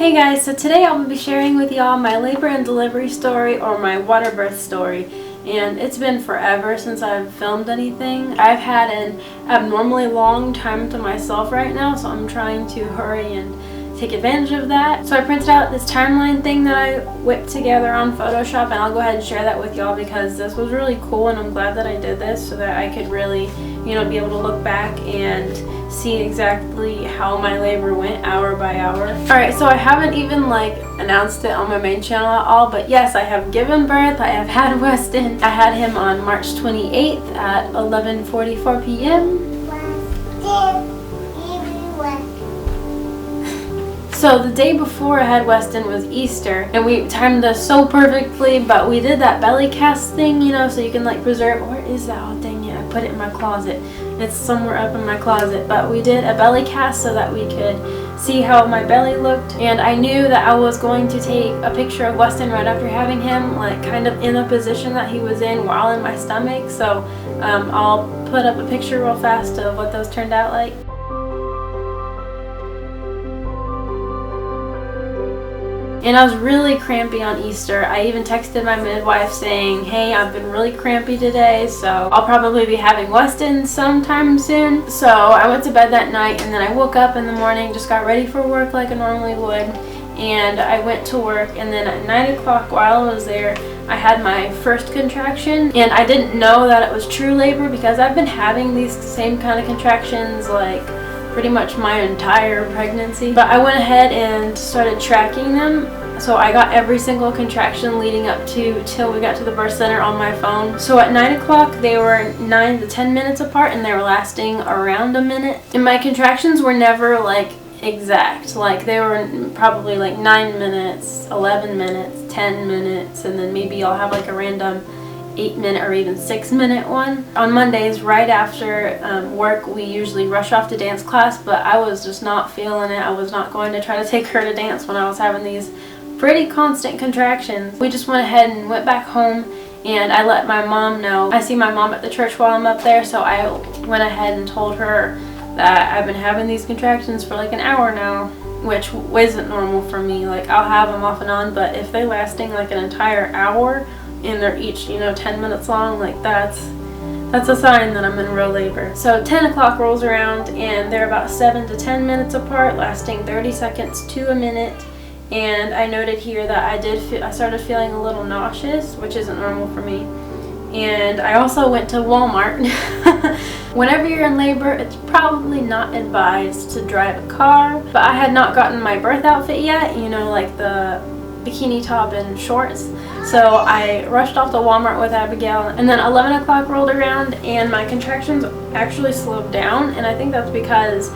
Hey guys, so today I'll be sharing with y'all my labor and delivery story, or my water birth story. And it's been forever since I've filmed anything. I've had an abnormally long time to myself right now, so I'm trying to hurry and take advantage of that. So I printed out this timeline thing that I whipped together on Photoshop, and I'll go ahead and share that with y'all because this was really cool, and I'm glad that I did this so that I could really, be able to look back and see exactly how my labor went hour by hour. Alright, so I haven't even announced it on my main channel at all, but yes, I have given birth. I have had Weston. I had him on March 28th at 11:44 p.m. So the day before I had Weston was Easter, and we timed this so perfectly, but we did that belly cast thing, so you can preserve. Where is that? Oh dang it, I put it in my closet. It's somewhere up in my closet, but we did a belly cast so that we could see how my belly looked, and I knew that I was going to take a picture of Weston right after having him, kind of in the position that he was in while in my stomach. So I'll put up a picture real fast of what those turned out like. And I was really crampy on Easter. I even texted my midwife saying, hey, I've been really crampy today, so I'll probably be having Weston sometime soon. So I went to bed that night, and then I woke up in the morning, just got ready for work like I normally would, and I went to work. And then at 9 o'clock while I was there, I had my first contraction, and I didn't know that it was true labor because I've been having these same kind of contractions pretty much my entire pregnancy. But I went ahead and started tracking them, so I got every single contraction leading up till we got to the birth center on my phone. So at 9 o'clock they were 9 to 10 minutes apart, and they were lasting around a minute. And my contractions were never exact. They were probably 9 minutes, 11 minutes, 10 minutes, and then maybe I'll have a random 8-minute or even 6-minute one. On Mondays, right after work, we usually rush off to dance class, but I was just not feeling it. I was not going to try to take her to dance when I was having these pretty constant contractions. We just went ahead and went back home, and I let my mom know. I see my mom at the church while I'm up there, so I went ahead and told her that I've been having these contractions for an hour now, which isn't normal for me. I'll have them off and on, but if they're lasting an entire hour and they're each 10 minutes long, that's a sign that I'm in real labor. So 10 o'clock rolls around, and they're about 7 to 10 minutes apart, lasting 30 seconds to a minute. And I noted here that I started feeling a little nauseous, which isn't normal for me. And I also went to Walmart. Whenever you're in labor, it's probably not advised to drive a car, but I had not gotten my birth outfit yet, the bikini top and shorts. So I rushed off to Walmart with Abigail, and then 11 o'clock rolled around and my contractions actually slowed down. And I think that's because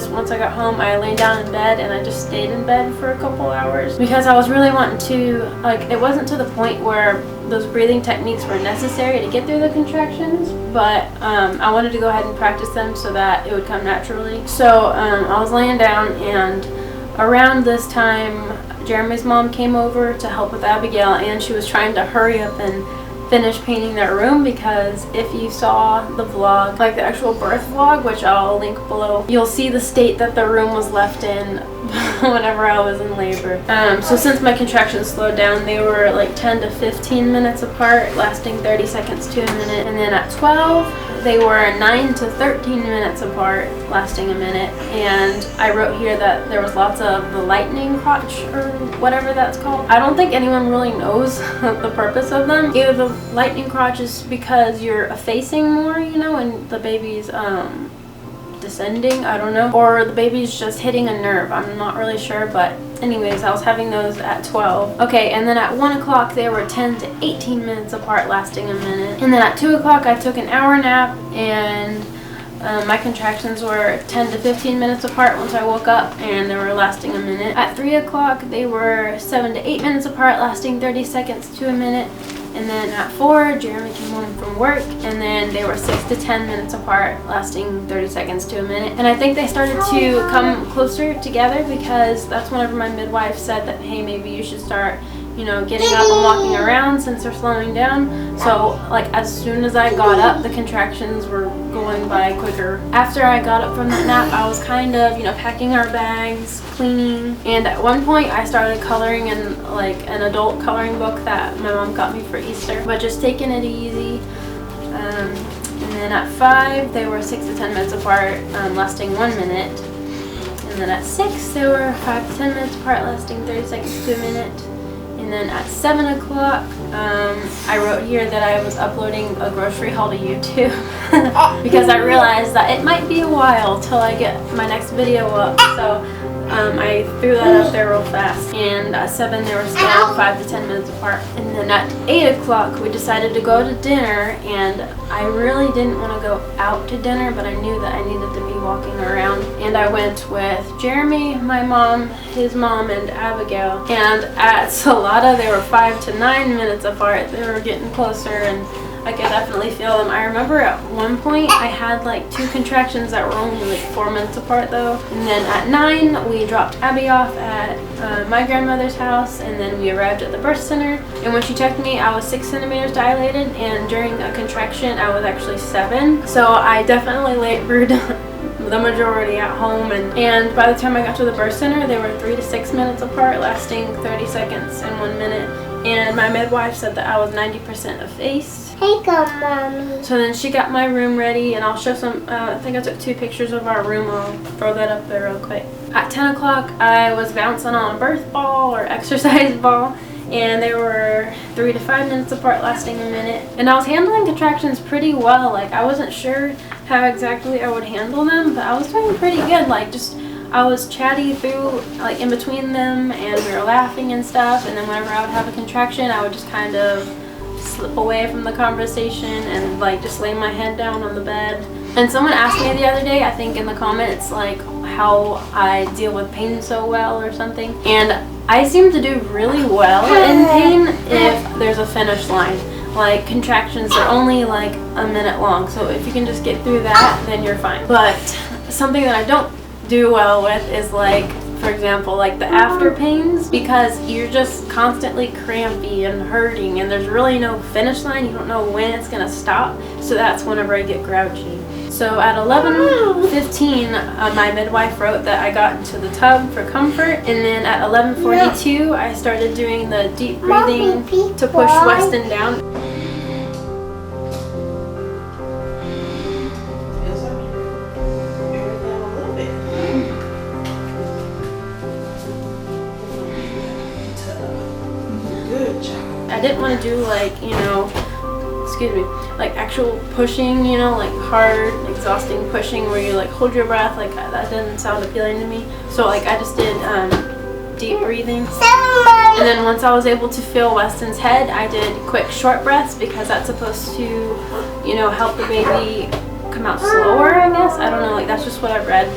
once I got home, I laid down in bed and I just stayed in bed for a couple hours because I was really wanting to, it wasn't to the point where those breathing techniques were necessary to get through the contractions, but I wanted to go ahead and practice them so that it would come naturally. So I was laying down, and around this time, Jeremy's mom came over to help with Abigail, and she was trying to hurry up and finish painting their room because if you saw the vlog, the actual birth vlog, which I'll link below, you'll see the state that the room was left in whenever I was in labor. So since my contractions slowed down, they were 10 to 15 minutes apart, lasting 30 seconds to a minute. And then at 12, they were 9 to 13 minutes apart, lasting a minute. And I wrote here that there was lots of the lightning crotch, or whatever that's called. I don't think anyone really knows the purpose of them. Either the lightning crotch is because you're effacing more, and the baby's descending, I don't know, or the baby's just hitting a nerve. I'm not really sure, but anyways, I was having those at 12. Okay, and then at 1 o'clock they were 10 to 18 minutes apart, lasting a minute. And then at 2 o'clock I took an hour nap, and my contractions were 10 to 15 minutes apart once I woke up, and they were lasting a minute. At 3 o'clock they were 7 to 8 minutes apart, lasting 30 seconds to a minute. And then at 4, Jeremy came home from work, and then they were 6 to 10 minutes apart, lasting 30 seconds to a minute. And I think they started to come closer together because that's whenever my midwife said that, hey, maybe you should start you know, getting up and walking around since they're slowing down. So like as soon as I got up, the contractions were going by quicker. After I got up from that nap, I was kind of, you know, packing our bags, cleaning, and at one point I started coloring in like an adult coloring book that my mom got me for Easter, but just taking it easy. And then at 5 they were 6 to 10 minutes apart, lasting 1 minute. And then at 6 they were 5 to 10 minutes apart, lasting 30 seconds to a minute. And then at 7 o'clock, I wrote here that I was uploading a grocery haul to YouTube because I realized that it might be a while till I get my next video up. So I threw that up there real fast. And at 7 they were still 5 to 10 minutes apart. And then at 8 o'clock we decided to go to dinner, and I really didn't want to go out to dinner, but I knew that I needed to be walking around. And I went with Jeremy, my mom, his mom, and Abigail. And at Salada they were 5 to 9 minutes apart. They were getting closer, and I could definitely feel them. I remember at one point I had like 2 contractions that were only like 4 minutes apart though. And then at 9 we dropped Abby off at my grandmother's house, and then we arrived at the birth center. And when she checked me, I was 6 centimeters dilated, and during a contraction I was actually 7. So I definitely labored the majority at home, and by the time I got to the birth center they were 3 to 6 minutes apart, lasting 30 seconds and 1 minute. And my midwife said that I was 90% effaced. Hey, go, Mommy. So then she got my room ready, and I'll show some, I think I took 2 pictures of our room. I'll throw that up there real quick. At 10 o'clock, I was bouncing on a birth ball or exercise ball, and they were 3 to 5 minutes apart, lasting a minute. And I was handling contractions pretty well. Like, I wasn't sure how exactly I would handle them, but I was doing pretty good. Like, just I was chatty through, like, in between them, and we were laughing and stuff. And then whenever I would have a contraction, I would just kind of slip away from the conversation and like just lay my head down on the bed. And someone asked me the other day, I think in the comments, like how I deal with pain so well or something. And I seem to do really well in pain if there's a finish line. Like contractions are only like a minute long, so if you can just get through that, then you're fine. But something that I don't do well with is like, for example, like the after pains, because you're just constantly crampy and hurting, and there's really no finish line. You don't know when it's gonna stop, so that's whenever I get grouchy. So at 11:15, my midwife wrote that I got into the tub for comfort, and then at 11:42, I started doing the deep breathing to push Weston down. I didn't want to do like, you know, excuse me, like actual pushing, you know, like hard, exhausting pushing where you like hold your breath. Like that didn't sound appealing to me. So like I just did deep breathing. And then once I was able to feel Weston's head, I did quick short breaths, because that's supposed to, you know, help the baby come out slower, I guess. I don't know, like that's just what I've read.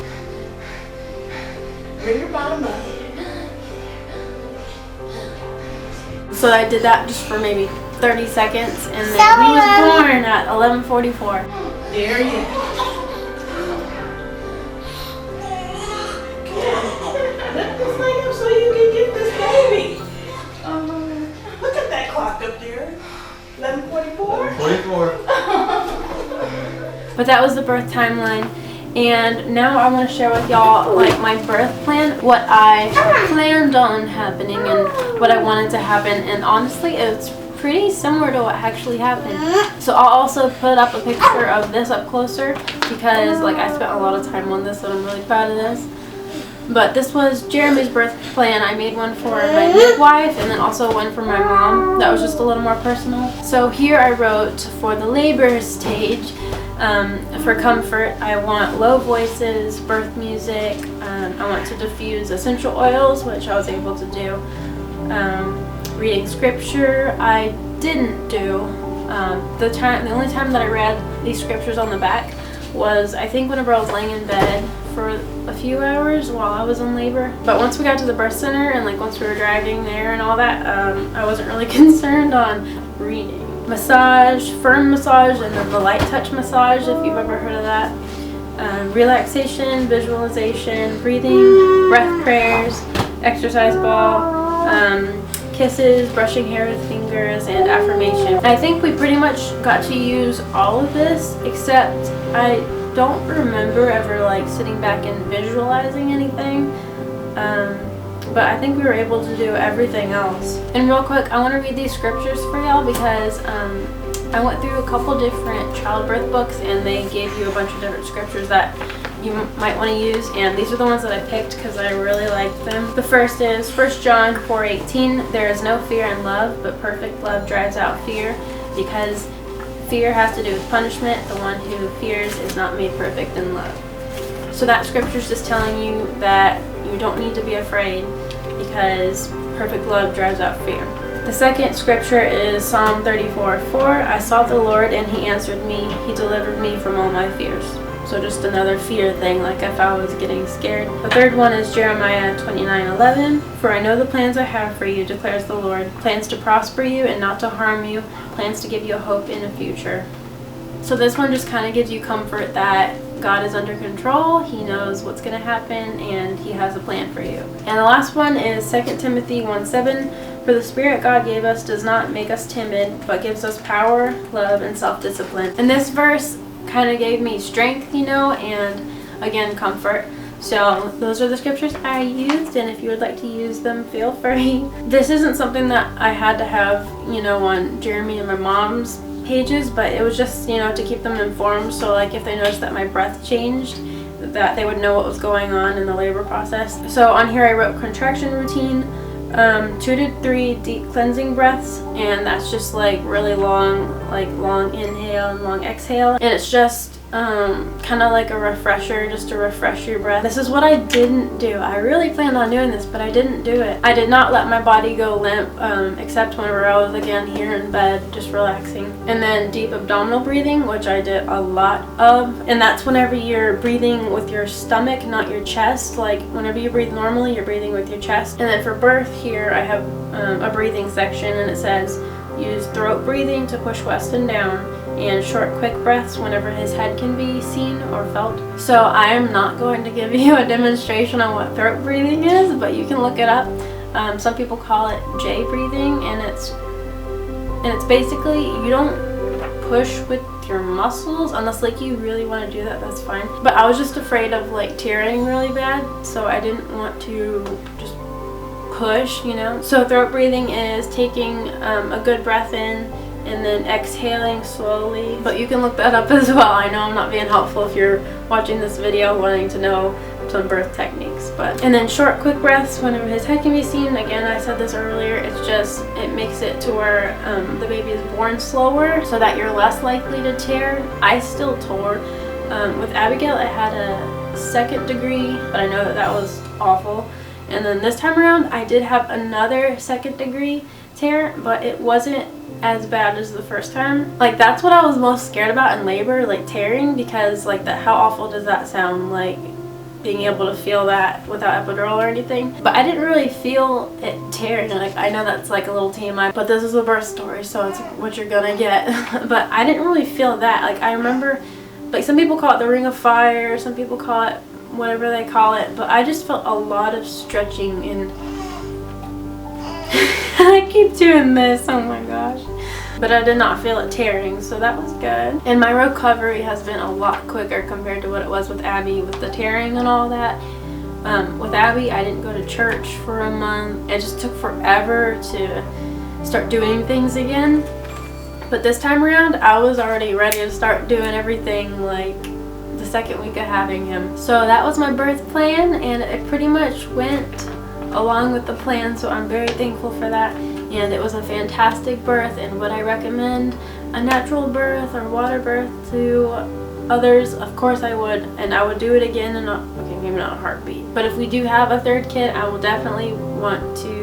Bring your bottom up. So I did that just for maybe 30 seconds, and then he was born at 11:44. There you go. Lift this leg up so you can get this baby. Look at that clock up there. 11:44. 44. But that was the birth timeline. And now I want to share with y'all like my birth plan, what I planned on happening and what I wanted to happen. And honestly, it's pretty similar to what actually happened. So I'll also put up a picture of this up closer, because like I spent a lot of time on this and I'm really proud of this. But this was Jeremy's birth plan. I made one for my midwife and then also one for my mom. That was just a little more personal. So here I wrote, for the labor stage, for comfort, I want low voices, birth music. I want to diffuse essential oils, which I was able to do. Reading scripture, I didn't do. The only time that I read these scriptures on the back was, I think, whenever I was laying in bed for a few hours while I was in labor. But once we got to the birth center and like once we were driving there and all that, I wasn't really concerned on reading. Massage, firm massage, and then the light touch massage, if you've ever heard of that. Relaxation, visualization, breathing, breath prayers, exercise ball, kisses, brushing hair with fingers, and affirmation. I think we pretty much got to use all of this, except I don't remember ever like sitting back and visualizing anything. But I think we were able to do everything else. And real quick, I want to read these scriptures for y'all because I went through a couple different childbirth books and they gave you a bunch of different scriptures that you might want to use, and these are the ones that I picked because I really liked them. The first is 1 John 4:18. There is no fear in love, but perfect love drives out fear, because fear has to do with punishment. The one who fears is not made perfect in love. So that scripture is just telling you that you don't need to be afraid because perfect love drives out fear. The second scripture is Psalm 34:4. I sought the Lord and he answered me. He delivered me from all my fears. So just another fear thing, like if I was getting scared. The third one is Jeremiah 29:11. For I know the plans I have for you, declares the Lord. Plans to prosper you and not to harm you. Plans to give you a hope in the future. So this one just kind of gives you comfort that God is under control, he knows what's going to happen, and he has a plan for you. And the last one is 2 Timothy 1:7. For the Spirit God gave us does not make us timid, but gives us power, love, and self-discipline. And this verse kind of gave me strength, and again, comfort. So those are the scriptures I used, and if you would like to use them, feel free. This isn't something that I had to have, on Jeremy and my mom's pages, but it was just, to keep them informed. So like if they noticed that my breath changed, that they would know what was going on in the labor process. So on here I wrote contraction routine, 2 to 3 deep cleansing breaths, and that's just like really long inhale and long exhale, and it's just kind of like a refresher, just to refresh your breath. This is what I didn't do. I really planned on doing this, but I didn't do it. I did not let my body go limp, except whenever I was again here in bed just relaxing. And then deep abdominal breathing, which I did a lot of, and that's whenever you're breathing with your stomach, not your chest. Like whenever you breathe normally, you're breathing with your chest. And then for birth here I have a breathing section, and it says use throat breathing to push Weston down, and short quick breaths whenever his head can be seen or felt. So I am not going to give you a demonstration on what throat breathing is, but you can look it up. Some people call it J breathing, and it's basically you don't push with your muscles unless like you really want to do that, that's fine. But I was just afraid of like tearing really bad, so I didn't want to just push, So throat breathing is taking a good breath in and then exhaling slowly. But you can look that up as well. I know I'm not being helpful if you're watching this video wanting to know some birth techniques. And then short quick breaths whenever his head can be seen. Again, I said this earlier, it makes it to where the baby is born slower so that you're less likely to tear. I still tore. With Abigail I had a 2nd degree, but I know that was awful. And then this time around I did have another 2nd degree tear, but it wasn't as bad as the first time. Like that's what I was most scared about in labor, like tearing, because like how awful does that sound, like being able to feel that without epidural or anything. But I didn't really feel it tearing. Like I know that's like a little TMI, but this is a birth story, so it's what you're gonna get. But I didn't really feel that. Like I remember, like some people call it the ring of fire, some people call it whatever they call it, but I just felt a lot of stretching and I keep doing this, oh my gosh. But I did not feel it tearing, so that was good. And my recovery has been a lot quicker compared to what it was with Abby, with the tearing and all that. With Abby, I didn't go to church for a month. It just took forever to start doing things again. But this time around, I was already ready to start doing everything like the 2nd week of having him. So that was my birth plan, and it pretty much went along with the plan, so I'm very thankful for that. And it was a fantastic birth, and would I recommend a natural birth or water birth to others? Of course I would, and I would do it again, and okay, maybe not a heartbeat. But if we do have a 3rd kid, I will definitely want to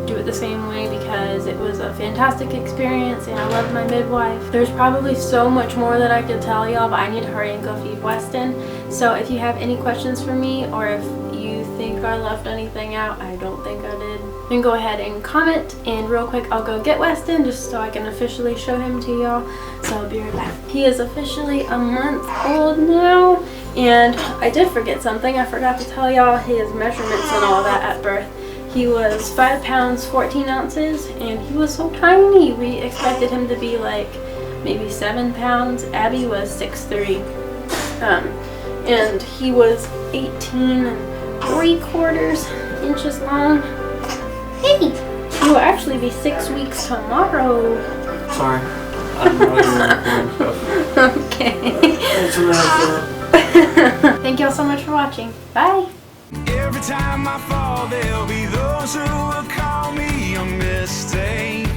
do it the same way because it was a fantastic experience and I love my midwife. There's probably so much more that I could tell y'all, but I need to hurry and go feed Weston. So if you have any questions for me, or if you think I left anything out, I don't think I did, then go ahead and comment. And real quick, I'll go get Weston just so I can officially show him to y'all. So I'll be right back. He is officially a month old now, and I did forget something. I forgot to tell y'all his measurements and all that at birth. He was 5 pounds 14 ounces, and he was so tiny. We expected him to be like maybe 7 pounds. Abby was 6'3", and he was 18 3/4 inches long. Hey, he will actually be 6 weeks tomorrow. Sorry. I'm not even recording stuff. Okay. Thanks for that. Thank you all so much for watching. Bye. Every time I fall, there'll be those who will call me a mistake.